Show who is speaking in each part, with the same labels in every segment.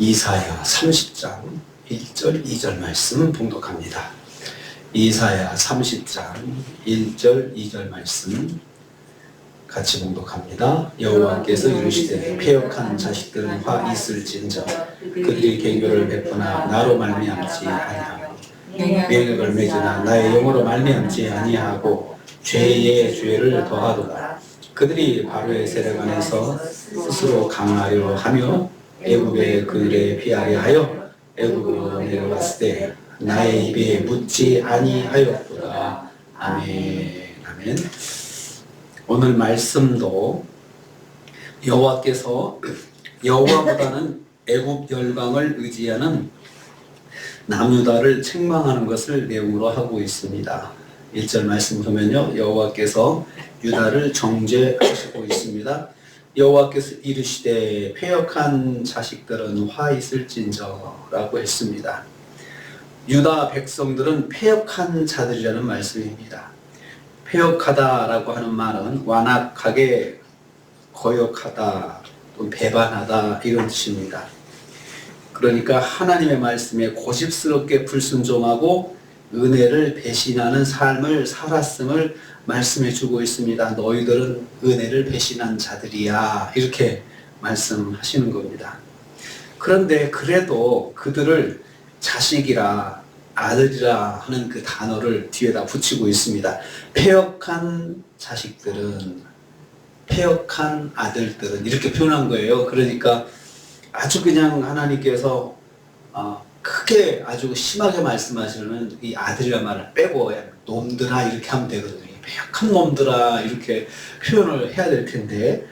Speaker 1: 이사야 30장 1절 2절 말씀 봉독합니다. 이사야 30장 1절 2절 말씀 같이 봉독합니다. 여호와께서 이르시되 패역한 자식들은 화 있을진저 그들이 개교를 베푸나 나로 말미암지 아니하고 명령을 맺으나 나의 영으로 말미암지 아니하고 죄에 죄를 더하도다. 그들이 바로의 세력 안에서 스스로 강하려 하며 애굽의 그들에 피하려 하여 애굽으로 내려갔을 때 나의 입에 묻지 아니하였도다. 아멘. 아멘. 오늘 말씀도 여호와께서 여호와보다는 애굽 열방을 의지하는 남유다를 책망하는 것을 내용으로 하고 있습니다. 1절 말씀 보면요, 여호와께서 유다를 정죄하시고 있습니다. 여호와께서 이르시되 패역한 자식들은 화 있을진저 라고 했습니다. 유다 백성들은 패역한 자들이라는 말씀입니다. 패역하다라고 하는 말은 완악하게 거역하다 또는 배반하다 이런 뜻입니다. 그러니까 하나님의 말씀에 고집스럽게 불순종하고 은혜를 배신하는 삶을 살았음을 말씀해 주고 있습니다. 너희들은 은혜를 배신한 자들이야, 이렇게 말씀하시는 겁니다. 그런데 그래도 그들을 자식이라 아들이라 하는 그 단어를 뒤에다 붙이고 있습니다. 패역한 자식들은, 패역한 아들들은, 이렇게 표현한 거예요. 그러니까 아주 그냥 하나님께서 크게 아주 심하게 말씀하시는 이 아들이란 말을 빼고 놈들아 이렇게 하면 되거든요. 패역한 놈들아 이렇게 표현을 해야 될 텐데,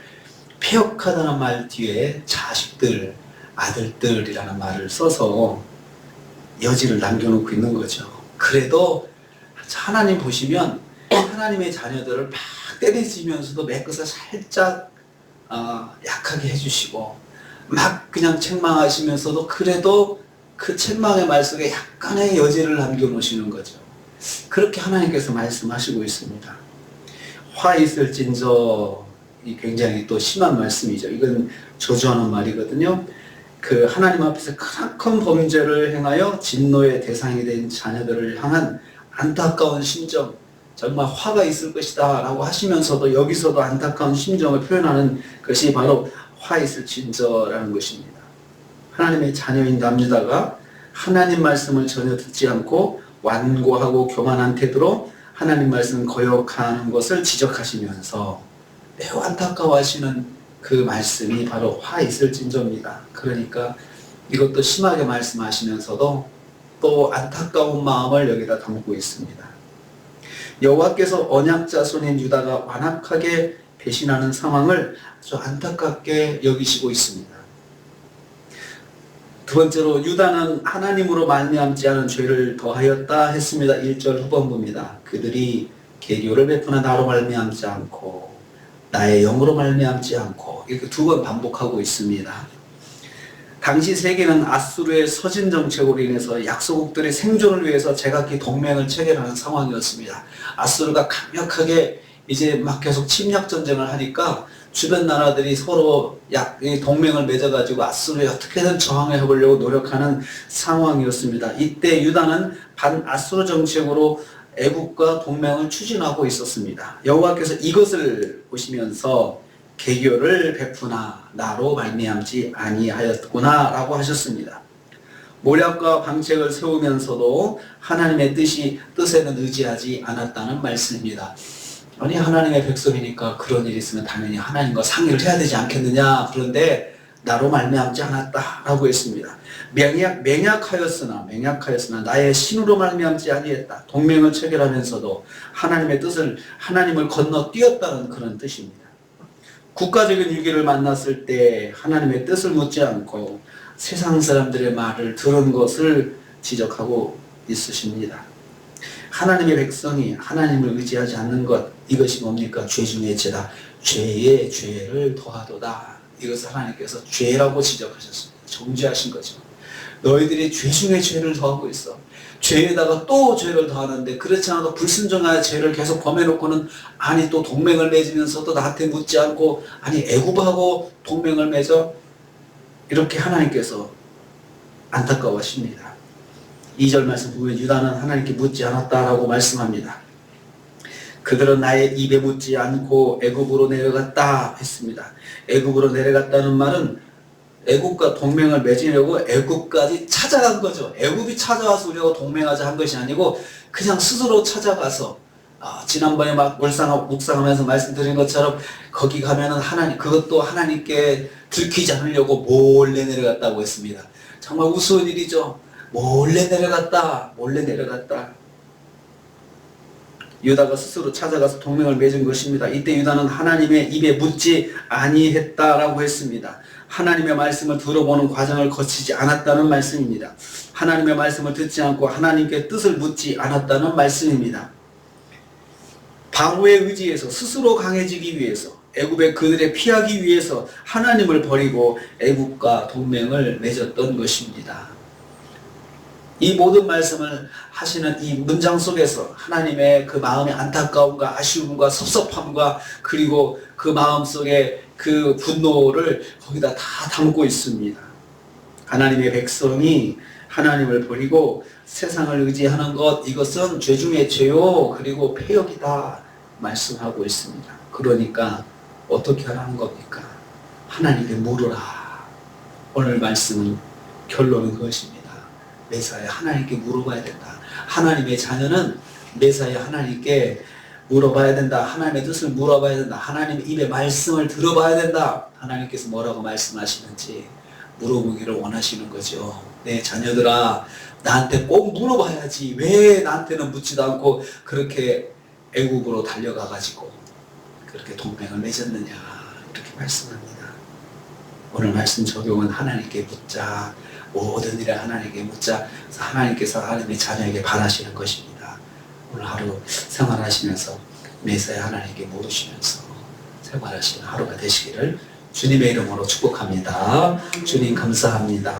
Speaker 1: 패역하다는 말 뒤에 자식들, 아들들이라는 말을 써서 여지를 남겨놓고 있는 거죠. 그래도 하나님 보시면 하나님의 자녀들을 막 때리시면서도 매끄서 살짝 약하게 해주시고 막 그냥 책망하시면서도 그래도 그 책망의 말 속에 약간의 여지를 남겨놓으시는 거죠. 그렇게 하나님께서 말씀하시고 있습니다. 화 있을진저, 이 굉장히 또 심한 말씀이죠. 이건 저주하는 말이거든요. 그 하나님 앞에서 크나큰 범죄를 행하여 진노의 대상이 된 자녀들을 향한 안타까운 심정, 정말 화가 있을 것이다 라고 하시면서도 여기서도 안타까운 심정을 표현하는 것이 바로 화 있을진저라는 것입니다. 하나님의 자녀인 남유다가 하나님 말씀을 전혀 듣지 않고 완고하고 교만한 태도로 하나님 말씀을 거역하는 것을 지적하시면서 매우 안타까워하시는 그 말씀이 바로 화 있을진저입니다. 그러니까 이것도 심하게 말씀하시면서도 또 안타까운 마음을 여기다 담고 있습니다. 여호와께서 언약 자손인 유다가 완악하게 배신하는 상황을 아주 안타깝게 여기시고 있습니다. 두 번째로 유다는 하나님으로 말미암지 않은 죄를 더하였다 했습니다. 1절 후반부입니다. 그들이 계교를 베푸나 나로 말미암지 않고 나의 영으로 말미암지 않고, 이렇게 두 번 반복하고 있습니다. 당시 세계는 아수르의 서진 정책으로 인해서 약소국들의 생존을 위해서 제각기 동맹을 체결하는 상황이었습니다. 아수르가 강력하게 이제 막 계속 침략 전쟁을 하니까 주변 나라들이 서로 동맹을 맺어가지고 아수르에 어떻게든 저항해 보려고 노력하는 상황이었습니다. 이때 유다는 반아수르 정책으로 애국과 동맹을 추진하고 있었습니다. 여호와께서 이것을 보시면서 계교를 베푸나 나로 말미암지 아니하였구나 라고 하셨습니다. 모략과 방책을 세우면서도 하나님의 뜻에는 의지하지 않았다는 말씀입니다. 아니 하나님의 백성이니까 그런 일이 있으면 당연히 하나님과 상의를 해야 되지 않겠느냐. 그런데 나로 말미암지 않았다 라고 했습니다. 맹약하였으나 나의 신으로 말미암지 아니했다. 동맹을 체결하면서도 하나님의 뜻을, 하나님을 건너뛰었다는 그런 뜻입니다. 국가적인 위기를 만났을 때 하나님의 뜻을 묻지 않고 세상 사람들의 말을 들은 것을 지적하고 있으십니다. 하나님의 백성이 하나님을 의지하지 않는 것, 이것이 뭡니까? 죄 중에 죄다. 죄에 죄를 더하도다. 이것을 하나님께서 죄라고 지적하셨습니다. 정죄하신 거죠. 너희들이 죄 중에 죄를 더하고 있어. 죄에다가 또 죄를 더하는데, 그렇지 않아도 불순종하여 죄를 계속 범해놓고는 아니 또 동맹을 맺으면서도 나한테 묻지 않고 아니 애굽하고 동맹을 맺어. 이렇게 하나님께서 안타까워하십니다. 2절 말씀 보면 유다는 하나님께 묻지 않았다라고 말씀합니다. 그들은 나의 입에 묻지 않고 애굽으로 내려갔다 했습니다. 애굽으로 내려갔다는 말은 애굽과 동맹을 맺으려고 애굽까지 찾아간 거죠. 애굽이 찾아와서 우리하고 동맹하자 한 것이 아니고 그냥 스스로 찾아가서 지난번에 막 묵상하면서 말씀드린 것처럼 거기 가면은 하나님, 그것도 하나님께 들키지 않으려고 몰래 내려갔다고 했습니다. 정말 우스운 일이죠. 몰래 내려갔다. 유다가 스스로 찾아가서 동맹을 맺은 것입니다. 이때 유다는 하나님의 입에 묻지 아니했다라고 했습니다. 하나님의 말씀을 들어보는 과정을 거치지 않았다는 말씀입니다. 하나님의 말씀을 듣지 않고 하나님께 뜻을 묻지 않았다는 말씀입니다. 바로의 의지에서 스스로 강해지기 위해서, 애굽의 그들에 피하기 위해서 하나님을 버리고 애굽과 동맹을 맺었던 것입니다. 이 모든 말씀을 하시는 이 문장 속에서 하나님의 그 마음의 안타까움과 아쉬움과 섭섭함과 그리고 그 마음 속에 그 분노를 거기다 다 담고 있습니다. 하나님의 백성이 하나님을 버리고 세상을 의지하는 것, 이것은 죄 중에 죄요, 그리고 폐역이다 말씀하고 있습니다. 그러니까 어떻게 하라는 겁니까? 하나님께 물으라. 오늘 말씀은 결론은 그것입니다. 매사에 하나님께 물어봐야 된다. 하나님의 자녀는 매사에 하나님께 물어봐야 된다. 하나님의 뜻을 물어봐야 된다. 하나님의 입에 말씀을 들어봐야 된다. 하나님께서 뭐라고 말씀하시는지 물어보기를 원하시는 거죠. 내 자녀들아, 나한테 꼭 물어봐야지. 왜 나한테는 묻지도 않고 그렇게 애국으로 달려가가지고 그렇게 동맹을 맺었느냐, 이렇게 말씀합니다. 오늘 말씀 적용은 하나님께 묻자. 모든 일에 하나님께 묻자. 그래서 하나님께서 하나님의 자녀에게 바라시는 것입니다. 오늘 하루 생활하시면서 매사에 하나님께 물으시면서 생활하시는 하루가 되시기를 주님의 이름으로 축복합니다. 주님 감사합니다.